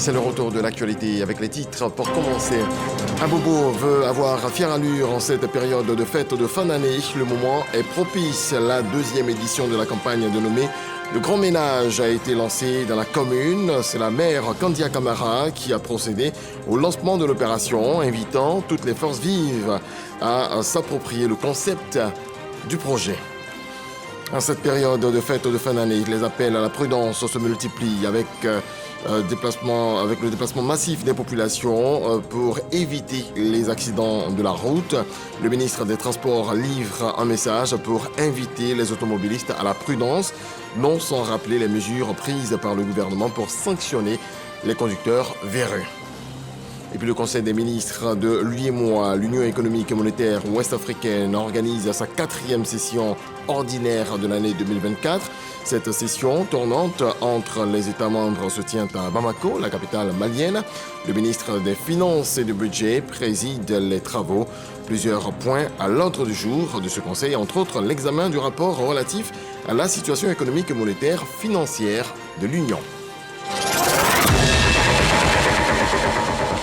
C'est le retour de l'actualité avec les titres. Pour commencer, Abobo veut avoir fière allure en cette période de fête de fin d'année. Le moment est propice. La deuxième édition de la campagne dénommée Le Grand Ménage a été lancée dans la commune. C'est la maire Kandia Camara qui a procédé au lancement de l'opération, invitant toutes les forces vives à s'approprier le concept du projet. En cette période de fête de fin d'année, les appels à la prudence se multiplient avec le déplacement massif des populations pour éviter les accidents de la route. Le ministre des Transports livre un message pour inviter les automobilistes à la prudence, non sans rappeler les mesures prises par le gouvernement pour sanctionner les conducteurs véreux. Et puis le Conseil des ministres de l'UEMOA, l'Union économique et monétaire ouest-africaine, organise sa 4e session ordinaire de l'année 2024. Cette session tournante entre les États membres se tient à Bamako, la capitale malienne. Le ministre des Finances et du Budget préside les travaux. Plusieurs points à l'ordre du jour de ce Conseil, entre autres l'examen du rapport relatif à la situation économique et monétaire financière de l'Union.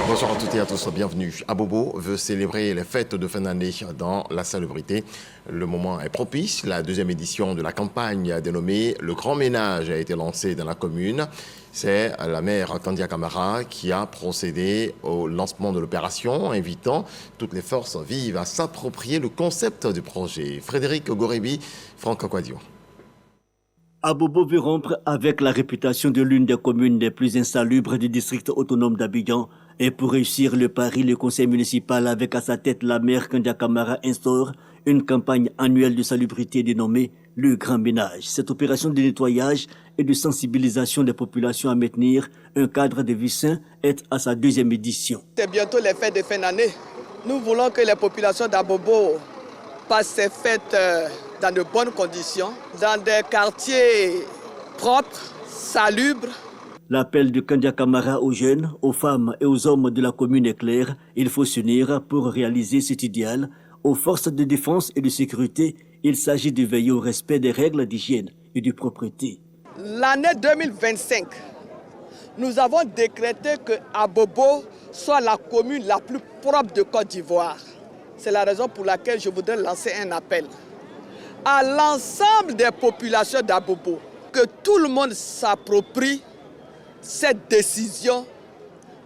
Bonsoir à toutes et à tous, bienvenue. Abobo veut célébrer les fêtes de fin d'année dans la salubrité. Le moment est propice. La deuxième édition de la campagne dénommée Le Grand Ménage a été lancée dans la commune. C'est la maire Kandia Camara qui a procédé au lancement de l'opération, invitant toutes les forces vives à s'approprier le concept du projet. Frédéric Gorebi, Franck Quadio. Abobo veut rompre avec la réputation de l'une des communes les plus insalubres du district autonome d'Abidjan. Et pour réussir le pari, le conseil municipal, avec à sa tête la maire Kandia Camara, instaure une campagne annuelle de salubrité dénommée Le Grand Ménage. Cette opération de nettoyage et de sensibilisation des populations à maintenir un cadre de vie sain est à sa 2e édition. C'est bientôt les fêtes de fin d'année. Nous voulons que les populations d'Abobo passent ces fêtes dans de bonnes conditions, dans des quartiers propres, salubres. L'appel de Kandia Camara aux jeunes, aux femmes et aux hommes de la commune est clair. Il faut s'unir pour réaliser cet idéal. Aux forces de défense et de sécurité, il s'agit de veiller au respect des règles d'hygiène et de propreté. L'année 2025, nous avons décrété que Abobo soit la commune la plus propre de Côte d'Ivoire. C'est la raison pour laquelle je voudrais lancer un appel à l'ensemble des populations d'Abobo, que tout le monde s'approprie cette décision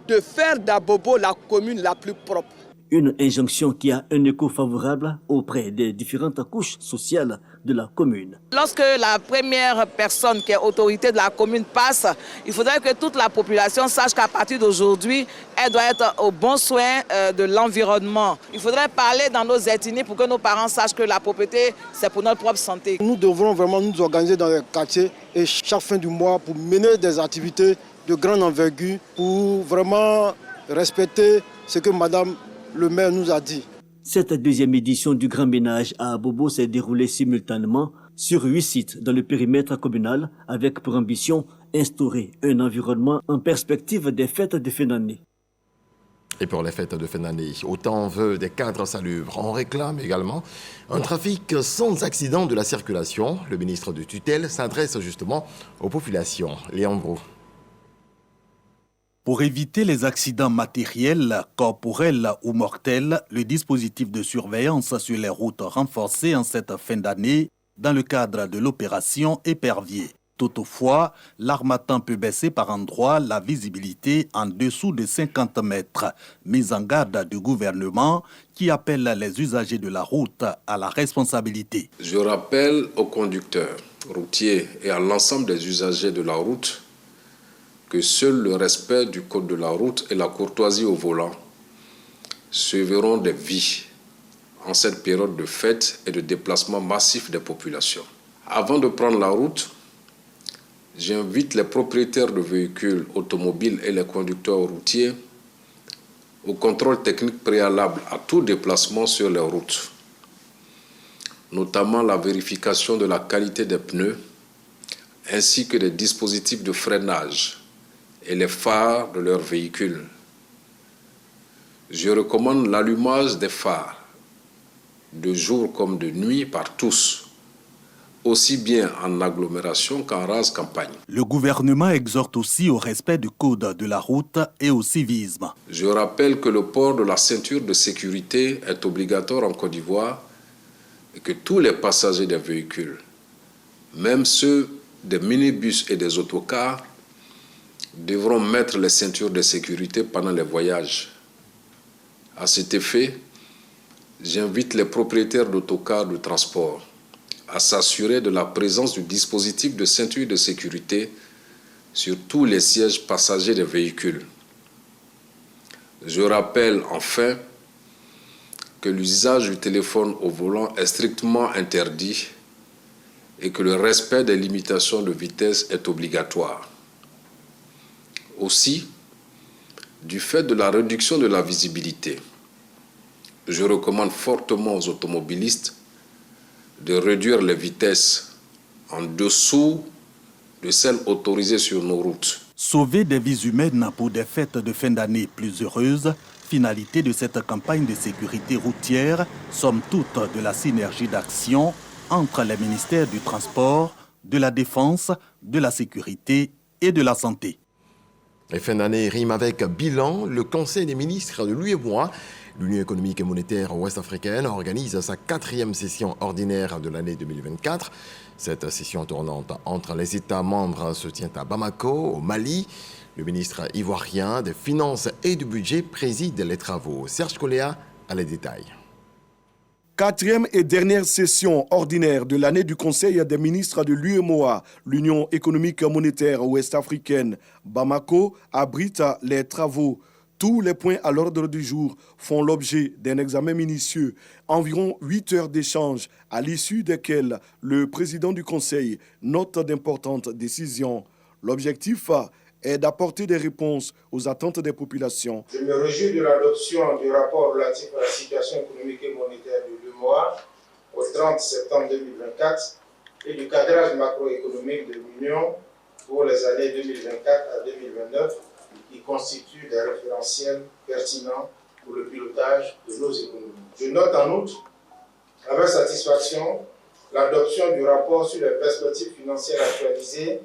de faire d'Abobo la commune la plus propre. Une injonction qui a un écho favorable auprès des différentes couches sociales de la commune. Lorsque la première personne qui est autorité de la commune passe, il faudrait que toute la population sache qu'à partir d'aujourd'hui, elle doit être au bon soin de l'environnement. Il faudrait parler dans nos ethnies pour que nos parents sachent que la propreté, c'est pour notre propre santé. Nous devrons vraiment nous organiser dans les quartiers et chaque fin du mois pour mener des activités de grande envergure pour vraiment respecter ce que Madame le maire nous a dit. Cette 2e édition du Grand Ménage à Abobo s'est déroulée simultanément sur 8 sites dans le périmètre communal avec pour ambition instaurer un environnement en perspective des fêtes de fin d'année. Et pour les fêtes de fin d'année, autant veut des cadres salubres. On réclame également un trafic sans accident de la circulation. Le ministre de tutelle s'adresse justement aux populations. Léon Gros. Pour éviter les accidents matériels, corporels ou mortels, le dispositif de surveillance sur les routes renforcé en cette fin d'année dans le cadre de l'opération Épervier. Toutefois, l'armatan peut baisser par endroits la visibilité en dessous de 50 mètres. Mise en garde du gouvernement qui appelle les usagers de la route à la responsabilité. Je rappelle aux conducteurs routiers et à l'ensemble des usagers de la route que seul le respect du code de la route et la courtoisie au volant sauveront des vies en cette période de fête et de déplacement massif des populations. Avant de prendre la route, j'invite les propriétaires de véhicules automobiles et les conducteurs routiers au contrôle technique préalable à tout déplacement sur les routes, notamment la vérification de la qualité des pneus ainsi que des dispositifs de freinage et les phares de leurs véhicules. Je recommande l'allumage des phares, de jour comme de nuit, par tous, aussi bien en agglomération qu'en rase campagne. Le gouvernement exhorte aussi au respect du code de la route et au civisme. Je rappelle que le port de la ceinture de sécurité est obligatoire en Côte d'Ivoire et que tous les passagers des véhicules, même ceux des minibus et des autocars, devront mettre les ceintures de sécurité pendant les voyages. À cet effet, j'invite les propriétaires d'autocars de transport à s'assurer de la présence du dispositif de ceinture de sécurité sur tous les sièges passagers des véhicules. Je rappelle enfin que l'usage du téléphone au volant est strictement interdit et que le respect des limitations de vitesse est obligatoire. Aussi, du fait de la réduction de la visibilité, je recommande fortement aux automobilistes de réduire les vitesses en dessous de celles autorisées sur nos routes. Sauver des vies humaines pour des fêtes de fin d'année plus heureuses, finalité de cette campagne de sécurité routière, somme toute de la synergie d'action entre les ministères du Transport, de la Défense, de la Sécurité et de la Santé. Et fin d'année rime avec bilan. Le Conseil des ministres de l'UEMOA, l'Union économique et monétaire ouest-africaine, organise sa 4e session ordinaire de l'année 2024. Cette session tournante entre les États membres se tient à Bamako, au Mali. Le ministre ivoirien des Finances et du Budget préside les travaux. Serge Coléa a les détails. 4e et dernière session ordinaire de l'année du Conseil des ministres de l'UEMOA, l'Union économique et monétaire ouest-africaine. Bamako abrite les travaux. Tous les points à l'ordre du jour font l'objet d'un examen minutieux. Environ 8 heures d'échange, à l'issue desquelles le président du Conseil note d'importantes décisions. L'objectif est d'apporter des réponses aux attentes des populations. Je me réjouis de l'adoption du rapport relatif à la situation économique et monétaire de l'UEMOA au 30 septembre 2024 et du cadrage macroéconomique de l'Union pour les années 2024 à 2029 qui constituent des référentiels pertinents pour le pilotage de nos économies. Je note en outre avec satisfaction l'adoption du rapport sur les perspectives financières actualisées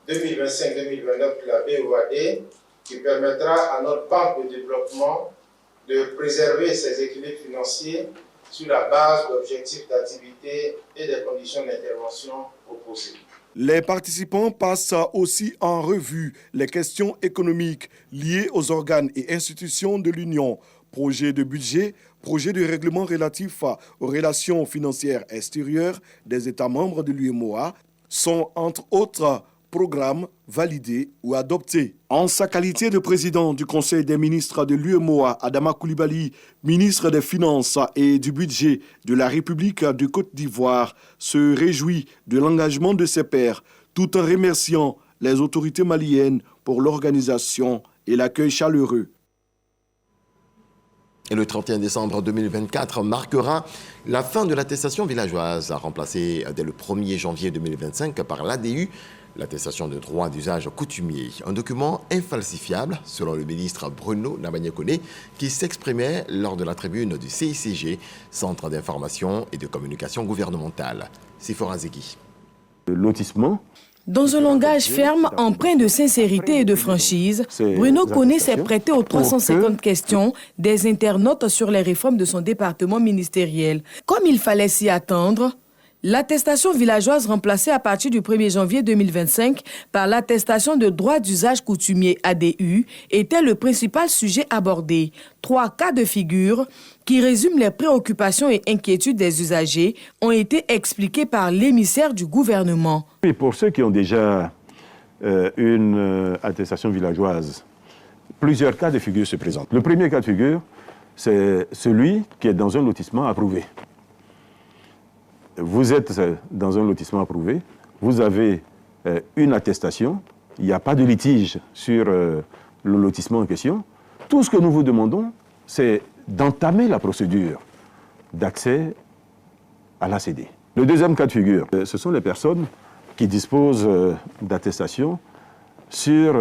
2025-2029 de la BOAD qui permettra à notre banque de développement de préserver ses équilibres financiers sur la base d'objectifs d'activité et des conditions d'intervention proposées. Les participants passent aussi en revue les questions économiques liées aux organes et institutions de l'Union, projet de budget, projet de règlement relatif aux relations financières extérieures des États membres de l'UEMOA sont entre autres programmes validés ou adoptés. En sa qualité de président du Conseil des ministres de l'UEMOA, Adama Coulibaly, ministre des Finances et du Budget de la République de Côte d'Ivoire, se réjouit de l'engagement de ses pairs, tout en remerciant les autorités maliennes pour l'organisation et l'accueil chaleureux. Et le 31 décembre 2024 marquera la fin de l'attestation villageoise, remplacée dès le 1er janvier 2025 par l'ADU, l'attestation de droit d'usage coutumier. Un document infalsifiable, selon le ministre Bruno Nabagné-Koné, qui s'exprimait lors de la tribune du CICG, Centre d'information et de communication gouvernementale. Sifora Zeki. Lotissement. Dans un langage ferme, empreint de sincérité et de franchise, Bruno Koné s'est prêté aux 350 questions des internautes sur les réformes de son département ministériel. Comme il fallait s'y attendre, l'attestation villageoise remplacée à partir du 1er janvier 2025 par l'attestation de droit d'usage coutumier ADU était le principal sujet abordé. 3 cas de figure qui résument les préoccupations et inquiétudes des usagers ont été expliqués par l'émissaire du gouvernement. Et pour ceux qui ont déjà une attestation villageoise, plusieurs cas de figure se présentent. Le premier cas de figure, c'est celui qui est dans un lotissement approuvé. Vous êtes dans un lotissement approuvé, vous avez une attestation, il n'y a pas de litige sur le lotissement en question. Tout ce que nous vous demandons, c'est d'entamer la procédure d'accès à l'ACD. Le deuxième cas de figure, ce sont les personnes qui disposent d'attestations sur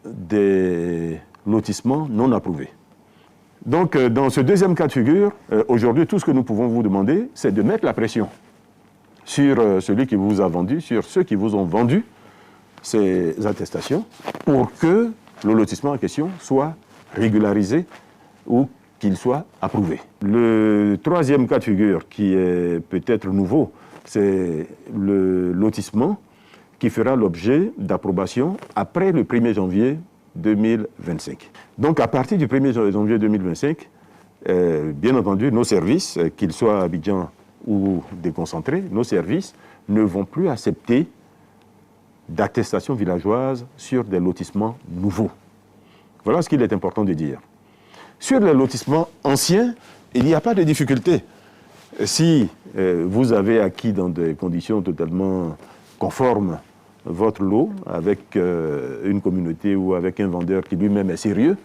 des lotissements non approuvés. Donc, dans ce deuxième cas de figure, aujourd'hui, tout ce que nous pouvons vous demander, c'est de mettre la pression sur celui qui vous a vendu, sur ceux qui vous ont vendu ces attestations, pour que le lotissement en question soit régularisé ou qu'il soit approuvé. Le troisième cas de figure qui est peut-être nouveau, c'est le lotissement qui fera l'objet d'approbation après le 1er janvier 2025. Donc à partir du 1er janvier 2025, bien entendu, nos services, qu'ils soient à Abidjan ou déconcentrés, nos services ne vont plus accepter d'attestations villageoises sur des lotissements nouveaux. Voilà ce qu'il est important de dire. Sur les lotissements anciens, il n'y a pas de difficulté. Si vous avez acquis dans des conditions totalement conformes votre lot avec une communauté ou avec un vendeur qui lui-même est sérieux,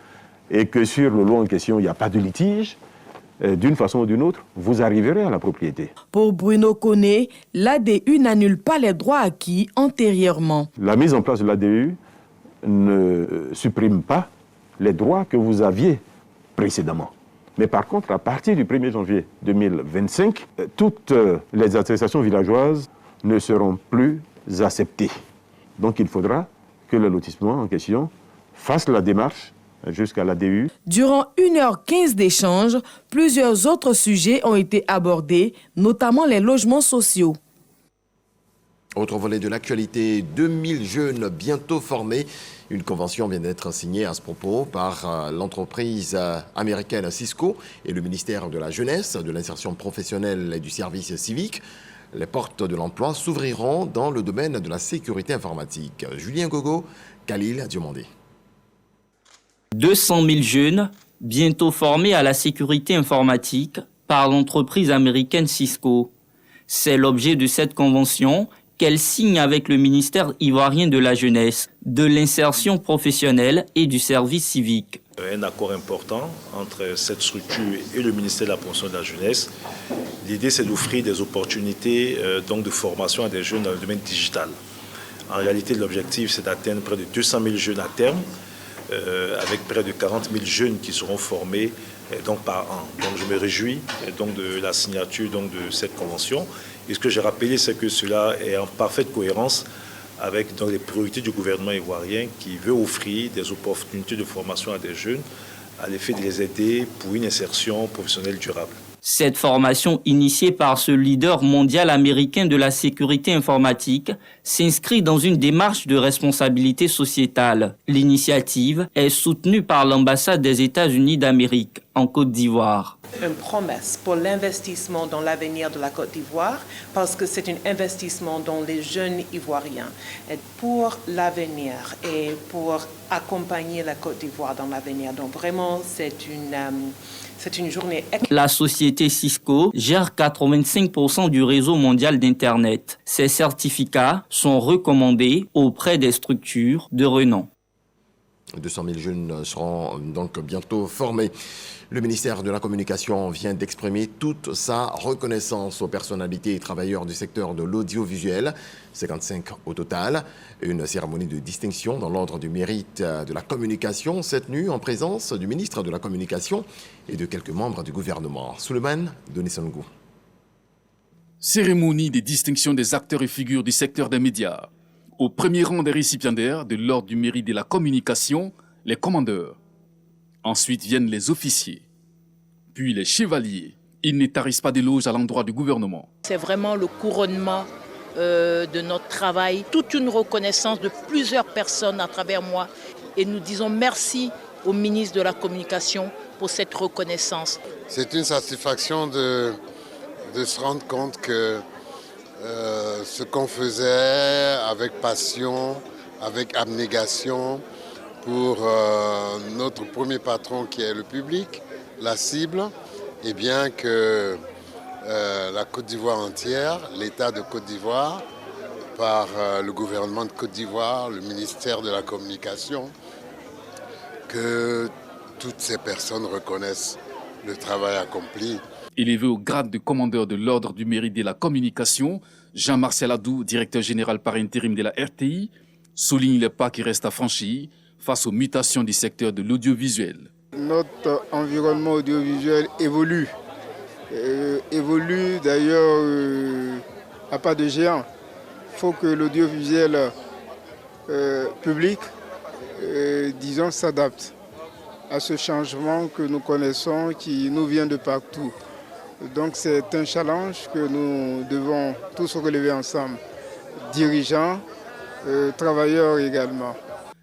et que sur le lot en question, il n'y a pas de litige, d'une façon ou d'une autre, vous arriverez à la propriété. Pour Bruno Koné, l'ADU n'annule pas les droits acquis antérieurement. La mise en place de l'ADU ne supprime pas les droits que vous aviez précédemment. Mais par contre, à partir du 1er janvier 2025, toutes les attestations villageoises ne seront plus acceptées. Donc il faudra que le lotissement en question fasse la démarche jusqu'à l'ADU. Durant 1h15 d'échange, plusieurs autres sujets ont été abordés, notamment les logements sociaux. Autre volet de l'actualité, 2000 jeunes bientôt formés. Une convention vient d'être signée à ce propos par l'entreprise américaine Cisco et le ministère de la Jeunesse, de l'Insertion professionnelle et du service civique. Les portes de l'emploi s'ouvriront dans le domaine de la sécurité informatique. Julien Gogo, Khalil Diomandé. 200 000 jeunes bientôt formés à la sécurité informatique par l'entreprise américaine Cisco. C'est l'objet de cette convention qu'elle signe avec le ministère ivoirien de la Jeunesse, de l'Insertion professionnelle et du service civique. Un accord important entre cette structure et le ministère de la promotion de la jeunesse. L'idée, c'est d'offrir des opportunités donc de formation à des jeunes dans le domaine digital. En réalité, l'objectif, c'est d'atteindre près de 200 000 jeunes à terme, avec près de 40 000 jeunes qui seront formés donc par an. Donc je me réjouis donc de la signature donc de cette convention. Et ce que j'ai rappelé, c'est que cela est en parfaite cohérence avec donc les priorités du gouvernement ivoirien qui veut offrir des opportunités de formation à des jeunes à l'effet de les aider pour une insertion professionnelle durable. Cette formation initiée par ce leader mondial américain de la sécurité informatique s'inscrit dans une démarche de responsabilité sociétale. L'initiative est soutenue par l'ambassade des États-Unis d'Amérique en Côte d'Ivoire. Une promesse pour l'investissement dans l'avenir de la Côte d'Ivoire parce que c'est un investissement dans les jeunes Ivoiriens et pour l'avenir et pour accompagner la Côte d'Ivoire dans l'avenir. Donc vraiment, c'est une journée. La société Cisco gère 85% du réseau mondial d'Internet. Ces certificats sont recommandés auprès des structures de renom. 200 000 jeunes seront donc bientôt formés. Le ministère de la Communication vient d'exprimer toute sa reconnaissance aux personnalités et travailleurs du secteur de l'audiovisuel, 55 au total. Une cérémonie de distinction dans l'ordre du mérite de la communication s'est tenue en présence du ministre de la Communication et de quelques membres du gouvernement. Souleymane Denisangou. Cérémonie de distinction des acteurs et figures du secteur des médias. Au premier rang des récipiendaires de l'ordre du mérite de la communication, les commandeurs. Ensuite viennent les officiers, puis les chevaliers. Ils ne tarissent pas d'éloges à l'endroit du gouvernement. C'est vraiment le couronnement de notre travail, toute une reconnaissance de plusieurs personnes à travers moi. Et nous disons merci au ministre de la Communication pour cette reconnaissance. C'est une satisfaction de se rendre compte que ce qu'on faisait avec passion, avec abnégation, pour notre premier patron qui est le public, la cible, et bien que la Côte d'Ivoire entière, l'État de Côte d'Ivoire, par le gouvernement de Côte d'Ivoire, le ministère de la Communication, que toutes ces personnes reconnaissent le travail accompli. Élevé au grade de commandeur de l'ordre du mérite de la communication, Jean-Martial Adou, directeur général par intérim de la RTI, souligne les pas qui restent à franchir face aux mutations du secteur de l'audiovisuel. Notre environnement audiovisuel évolue. Évolue d'ailleurs à pas de géant. Il faut que l'audiovisuel public, disons, s'adapte à ce changement que nous connaissons, qui nous vient de partout. Donc c'est un challenge que nous devons tous relever ensemble, dirigeants, travailleurs également.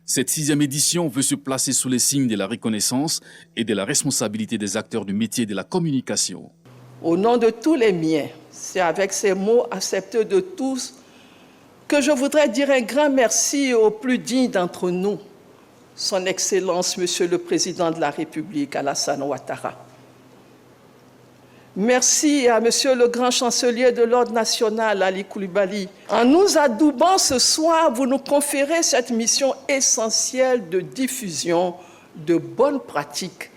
Cette 6e édition veut se placer sous les signes de la reconnaissance et de la responsabilité des acteurs du métier de la communication. Au nom de tous les miens, c'est avec ces mots acceptés de tous que je voudrais dire un grand merci aux plus dignes d'entre nous, Son Excellence, Monsieur le Président de la République, Alassane Ouattara. Merci à Monsieur le Grand Chancelier de l'Ordre national, Ali Koulibaly. En nous adoubant ce soir, vous nous conférez cette mission essentielle de diffusion de bonnes pratiques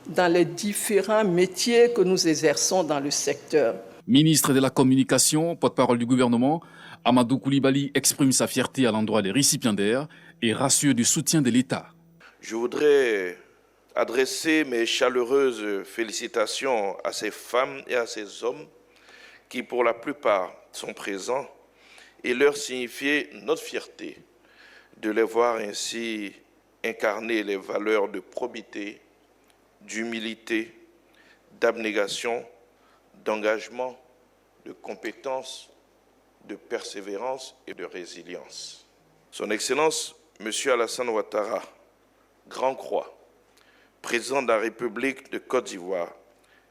dans les différents métiers que nous exerçons dans le secteur. Ministre de la Communication, porte-parole du gouvernement, Amadou Koulibaly exprime sa fierté à l'endroit des récipiendaires et rassure du soutien de l'État. Je voudrais adresser mes chaleureuses félicitations à ces femmes et à ces hommes qui, pour la plupart, sont présents et leur signifier notre fierté de les voir ainsi incarner les valeurs de probité, d'humilité, d'abnégation, d'engagement, de compétence, de persévérance et de résilience. Son Excellence, M. Alassane Ouattara, Grand Croix, Président de la République de Côte d'Ivoire,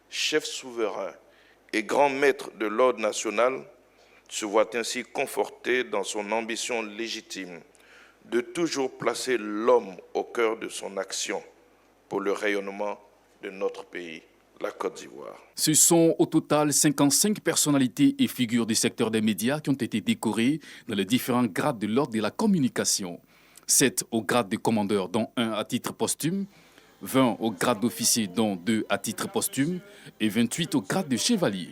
chef souverain et grand maître de l'ordre national, se voit ainsi conforté dans son ambition légitime de toujours placer l'homme au cœur de son action pour le rayonnement de notre pays, la Côte d'Ivoire. Ce sont au total 55 personnalités et figures du secteur des médias qui ont été décorées dans les différents grades de l'ordre de la communication. 7 au grade de commandeur, dont 1 à titre posthume, 20 au grade d'officier, dont 2 à titre posthume, et 28 au grade de chevalier.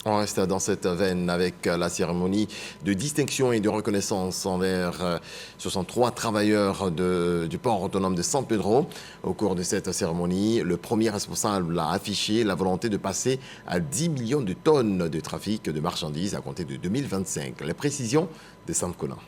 On reste dans cette veine avec la cérémonie de distinction et de reconnaissance envers 63 travailleurs du port autonome de San Pedro. Au cours de cette cérémonie, le premier responsable a affiché la volonté de passer à 10 millions de tonnes de trafic de marchandises à compter de 2025. Les précisions de Sam Conan.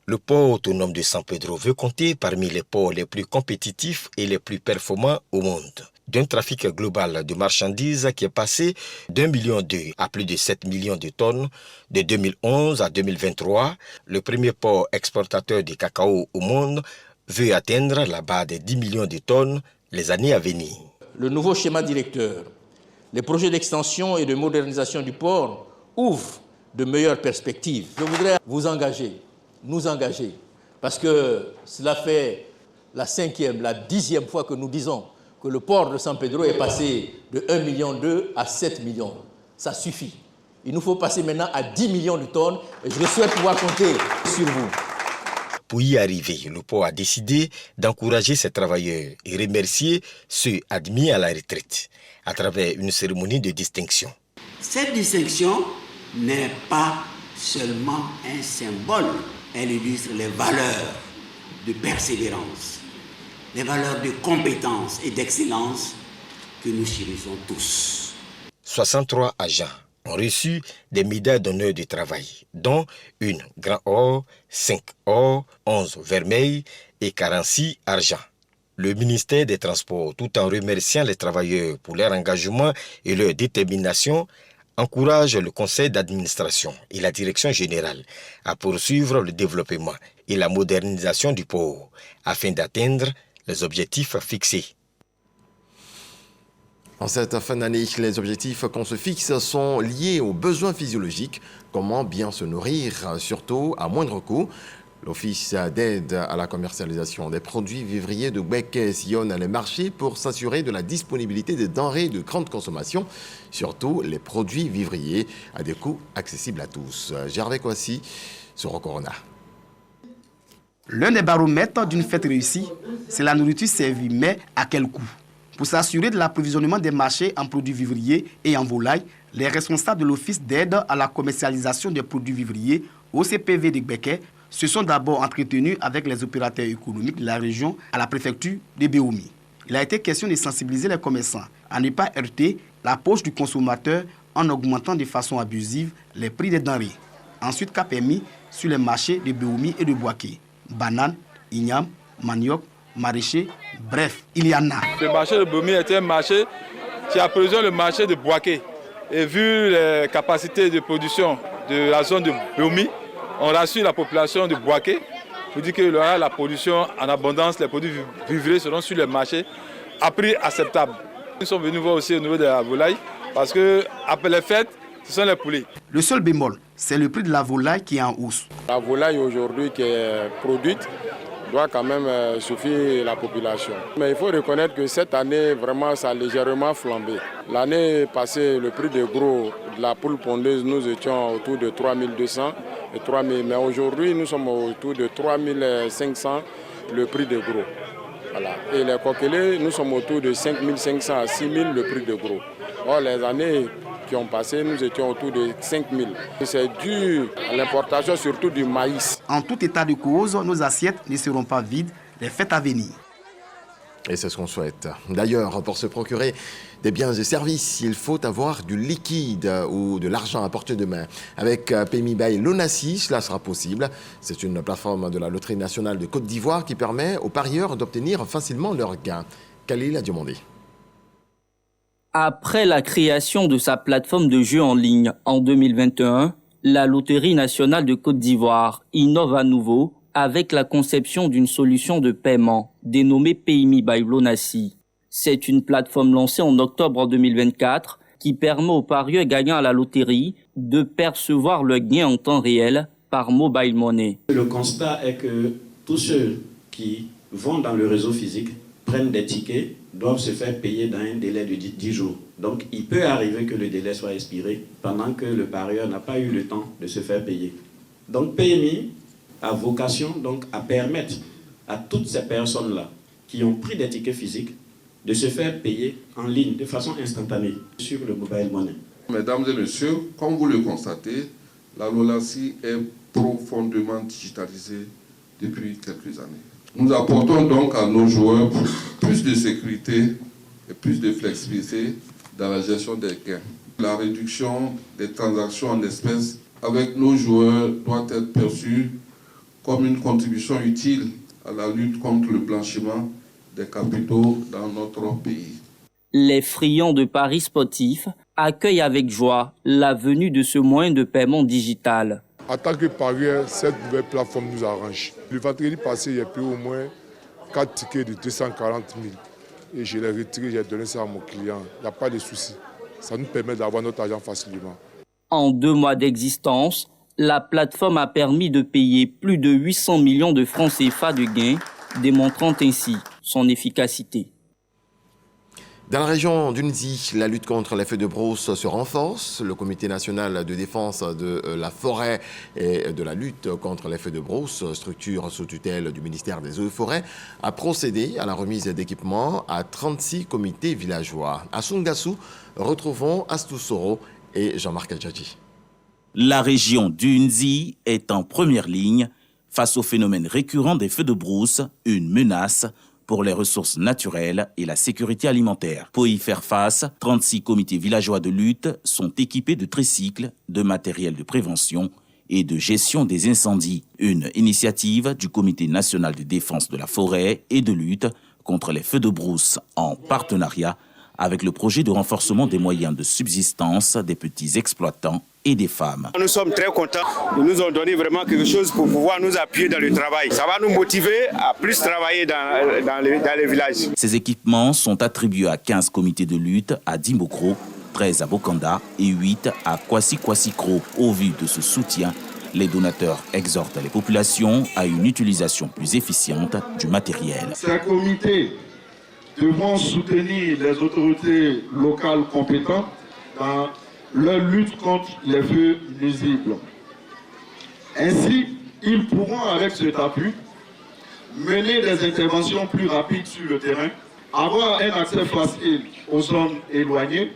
Le port autonome de San Pedro veut compter parmi les ports les plus compétitifs et les plus performants au monde. D'un trafic global de marchandises qui est passé d'1,2 million à plus de 7 millions de tonnes de 2011 à 2023, le premier port exportateur de cacao au monde veut atteindre la barre des 10 millions de tonnes les années à venir. Le nouveau schéma directeur, les projets d'extension et de modernisation du port ouvrent de meilleures perspectives. Je voudrais vous engager, nous engager, parce que cela fait la 5e, la 10e fois que nous disons que le port de San Pedro est passé de 1,2 million à 7 millions. Ça suffit. Il nous faut passer maintenant à 10 millions de tonnes et je souhaite pouvoir compter sur vous. Pour y arriver, le port a décidé d'encourager ses travailleurs et remercier ceux admis à la retraite à travers une cérémonie de distinction. Cette distinction n'est pas seulement un symbole, elle illustre les valeurs de persévérance, les valeurs de compétence et d'excellence que nous chérissons tous. 63 agents ont reçu des médailles d'honneur du travail, dont une grand or, 5 or, 11 vermeil et 46 argent. Le ministère des Transports, tout en remerciant les travailleurs pour leur engagement et leur détermination, encourage le conseil d'administration et la direction générale à poursuivre le développement et la modernisation du port afin d'atteindre les objectifs fixés. En cette fin d'année, les objectifs qu'on se fixe sont liés aux besoins physiologiques. Comment bien se nourrir, surtout à moindre coût. L'Office d'aide à la commercialisation des produits vivriers de Gbeke sillonne les marchés pour s'assurer de la disponibilité des denrées de grande consommation, surtout les produits vivriers à des coûts accessibles à tous. Gervais Kouassi sur Corona. L'un des baromètres d'une fête réussie, c'est la nourriture servie, mais à quel coût? Pour s'assurer de l'approvisionnement des marchés en produits vivriers et en volailles, les responsables de l'Office d'aide à la commercialisation des produits vivriers, OCPV de Gbeke, se sont d'abord entretenus avec les opérateurs économiques de la région à la préfecture de Béoumi. Il a été question de sensibiliser les commerçants à ne pas heurter la poche du consommateur en augmentant de façon abusive les prix des denrées. Ensuite, qu'a permis sur les marchés de Béoumi et de Boaké. Bananes, igname, manioc, maraîcher, bref, il y en a. Le marché de Béoumi était un marché qui approvisionne le marché de Boaké. Et vu les capacités de production de la zone de Béoumi, on rassure la population de Boaké pour dire qu'il y aura la production en abondance, les produits vivriers seront sur le marché à prix acceptable. Nous sommes venus voir aussi au niveau de la volaille parce qu'après les fêtes, ce sont les poulets. Le seul bémol, c'est le prix de la volaille qui est en hausse. La volaille aujourd'hui qui est produite doit quand même suffire la population. Mais il faut reconnaître que cette année, vraiment, ça a légèrement flambé. L'année passée, le prix de gros de la poule pondeuse, nous étions autour de 3200 et 3000. Mais aujourd'hui, nous sommes autour de 3500 le prix de gros. Voilà. Et les coquelets, nous sommes autour de 5500 à 6000 le prix de gros. Or, les années qui ont passé, nous étions autour de 5000. C'est dû à l'importation surtout du maïs. En tout état de cause, nos assiettes ne seront pas vides les fêtes à venir. Et c'est ce qu'on souhaite. D'ailleurs, pour se procurer des biens et services, il faut avoir du liquide ou de l'argent à portée de main. Avec PMI by Lonassi, cela sera possible. C'est une plateforme de la Loterie nationale de Côte d'Ivoire qui permet aux parieurs d'obtenir facilement leurs gains. Khalil a demandé. Après la création de sa plateforme de jeux en ligne en 2021, la Loterie nationale de Côte d'Ivoire innove à nouveau avec la conception d'une solution de paiement dénommée PMI by Lonassi. C'est une plateforme lancée en octobre 2024 qui permet aux parieurs gagnant à la loterie de percevoir le gain en temps réel par mobile money. Le constat est que tous ceux qui vont dans le réseau physique prennent des tickets, doivent se faire payer dans un délai de 10 jours. Donc, il peut arriver que le délai soit expiré pendant que le parieur n'a pas eu le temps de se faire payer. Donc, PMI a vocation donc, à permettre à toutes ces personnes-là qui ont pris des tickets physiques de se faire payer en ligne de façon instantanée sur le mobile money. Mesdames et messieurs, comme vous le constatez, la Lonassi est profondément digitalisée depuis quelques années. Nous apportons donc à nos joueurs plus de sécurité et plus de flexibilité dans la gestion des gains. La réduction des transactions en espèces avec nos joueurs doit être perçue comme une contribution utile à la lutte contre le blanchiment des capitaux dans notre pays. Les friands de paris sportifs accueillent avec joie la venue de ce moyen de paiement digital. En tant que parieur, cette nouvelle plateforme nous arrange. Le vendredi passé, j'ai payé au moins 4 tickets de 240 000. Et je l'ai retiré, j'ai donné ça à mon client. Il n'y a pas de souci. Ça nous permet d'avoir notre argent facilement. En 2 mois d'existence, la plateforme a permis de payer plus de 800 millions de francs CFA de gains, démontrant ainsi son efficacité. Dans la région d'Unzi, la lutte contre les feux de brousse se renforce. Le Comité national de défense de la forêt et de la lutte contre les feux de brousse, structure sous tutelle du ministère des Eaux et Forêts, a procédé à la remise d'équipements à 36 comités villageois. À Sungassou, retrouvons Astou Soro et Jean-Marc Adjadji. La région d'Unzi est en première ligne face au phénomène récurrent des feux de brousse, une menace pour les ressources naturelles et la sécurité alimentaire. Pour y faire face, 36 comités villageois de lutte sont équipés de tricycles, de matériel de prévention et de gestion des incendies. Une initiative du Comité national de défense de la forêt et de lutte contre les feux de brousse en partenariat avec le projet de renforcement des moyens de subsistance des petits exploitants et des femmes. Nous sommes très contents. Ils nous ont donné vraiment quelque chose pour pouvoir nous appuyer dans le travail. Ça va nous motiver à plus travailler dans les villages. Ces équipements sont attribués à 15 comités de lutte à Dimbokro, 13 à Bokanda et 8 à Kwasi-Kwasi-Kro. Au vu de ce soutien, les donateurs exhortent les populations à une utilisation plus efficiente du matériel. Ces comités devront soutenir les autorités locales compétentes dans leur lutte contre les feux nuisibles. Ainsi, ils pourront, avec cet appui, mener des interventions plus rapides sur le terrain, avoir un accès facile aux zones éloignées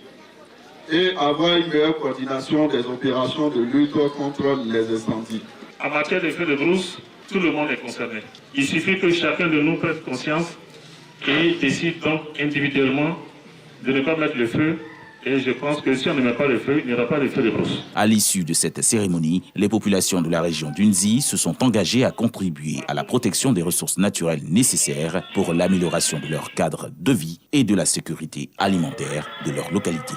et avoir une meilleure coordination des opérations de lutte contre les incendies. En matière de feux de brousse, tout le monde est concerné. Il suffit que chacun de nous prenne conscience et décide donc individuellement de ne pas mettre le feu Et je pense que si on ne met pas le feu, il n'y aura pas de feu de brousse. À l'issue de cette cérémonie, les populations de la région d'Unzi se sont engagées à contribuer à la protection des ressources naturelles nécessaires pour l'amélioration de leur cadre de vie et de la sécurité alimentaire de leur localité.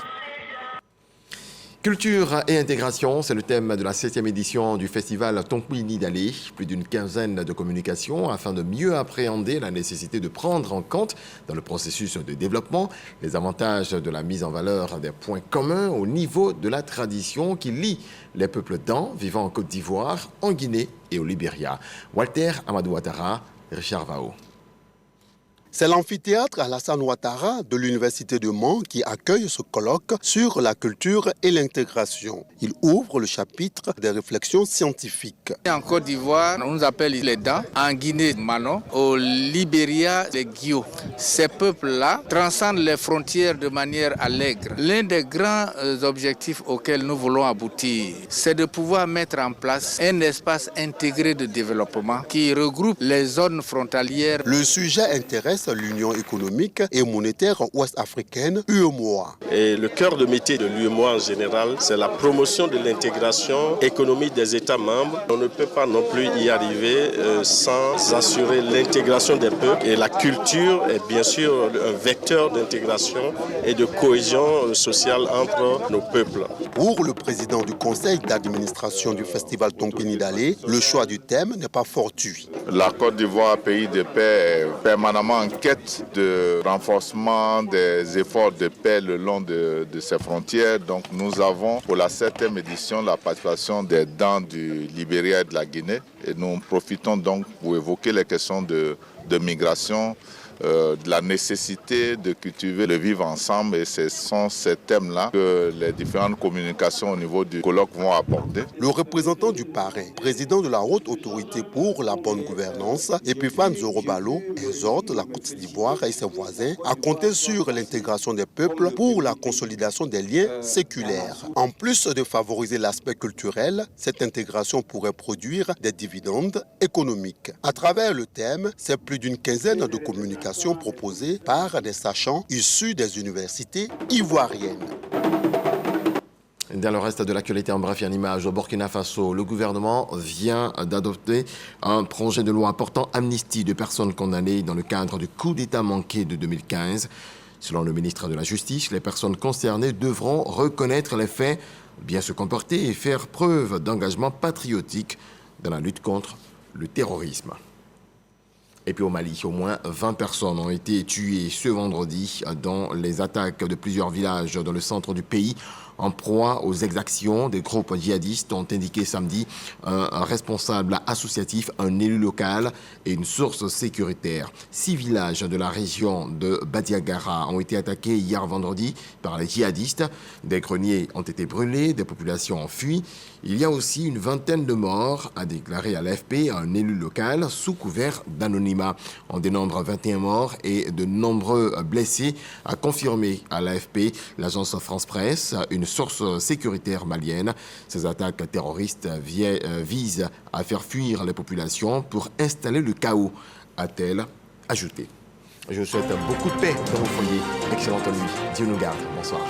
Culture et intégration, c'est le thème de la 7e édition du festival Tonkwini Dale. Plus d'une quinzaine de communications afin de mieux appréhender la nécessité de prendre en compte dans le processus de développement les avantages de la mise en valeur des points communs au niveau de la tradition qui lie les peuples d'An vivant en Côte d'Ivoire, en Guinée et au Libéria. Walter Amadou Ouattara, Richard Vao. C'est l'amphithéâtre Alassane Ouattara de l'Université de Mans qui accueille ce colloque sur la culture et l'intégration. Il ouvre le chapitre des réflexions scientifiques. En Côte d'Ivoire, on nous appelle les Dan, en Guinée, Mano, au Libéria, les Guio. Ces peuples-là transcendent les frontières de manière allègre. L'un des grands objectifs auxquels nous voulons aboutir, c'est de pouvoir mettre en place un espace intégré de développement qui regroupe les zones frontalières. Le sujet intéresse l'Union économique et monétaire ouest-africaine, UEMOA. Et le cœur de métier de l'UEMOA en général, c'est la promotion de l'intégration économique des États membres. On ne peut pas non plus y arriver sans assurer l'intégration des peuples. Et la culture est bien sûr un vecteur d'intégration et de cohésion sociale entre nos peuples. Pour le président du conseil d'administration du festival Tonkwini Dale, le choix du thème n'est pas fortuit. La Côte d'Ivoire, pays de paix, est permanemment en quête de renforcement des efforts de paix le long de ses frontières. Donc nous avons pour la 7e édition la participation des Dan du Libéria et de la Guinée. Et nous profitons donc pour évoquer les questions de migration, de la nécessité de cultiver le vivre ensemble, et ce sont ces thèmes-là que les différentes communications au niveau du colloque vont aborder. Le représentant du parrain, président de la Haute Autorité pour la bonne gouvernance, Epiphane Zorobalo, exhorte la Côte d'Ivoire et ses voisins à compter sur l'intégration des peuples pour la consolidation des liens séculaires. En plus de favoriser l'aspect culturel, cette intégration pourrait produire des dividendes économiques. À travers le thème, c'est plus d'une quinzaine de communications proposées par des sachants issus des universités ivoiriennes. Dans le reste de l'actualité, en bref, il y a une image au Burkina Faso. Le gouvernement vient d'adopter un projet de loi portant amnistie de personnes condamnées dans le cadre du coup d'État manqué de 2015. Selon le ministre de la Justice, les personnes concernées devront reconnaître les faits, bien se comporter et faire preuve d'engagement patriotique dans la lutte contre le terrorisme. Et puis au Mali, au moins 20 personnes ont été tuées ce vendredi dans les attaques de plusieurs villages dans le centre du pays, en proie aux exactions des groupes djihadistes, ont indiqué samedi un responsable associatif, un élu local et une source sécuritaire. 6 villages de la région de Badiagara ont été attaqués hier vendredi par les djihadistes. Des greniers ont été brûlés, des populations ont fui. Il y a aussi une vingtaine de morts, a déclaré à l'AFP un élu local sous couvert d'anonymat. On dénombre 21 morts et de nombreux blessés, a confirmé à l'AFP l'agence France-Presse, une source sécuritaire malienne. Ces attaques terroristes visent à faire fuir les populations pour installer le chaos, a-t-elle ajouté. Je vous souhaite beaucoup de paix dans vos foyers. Excellente nuit. Dieu nous garde. Bonsoir.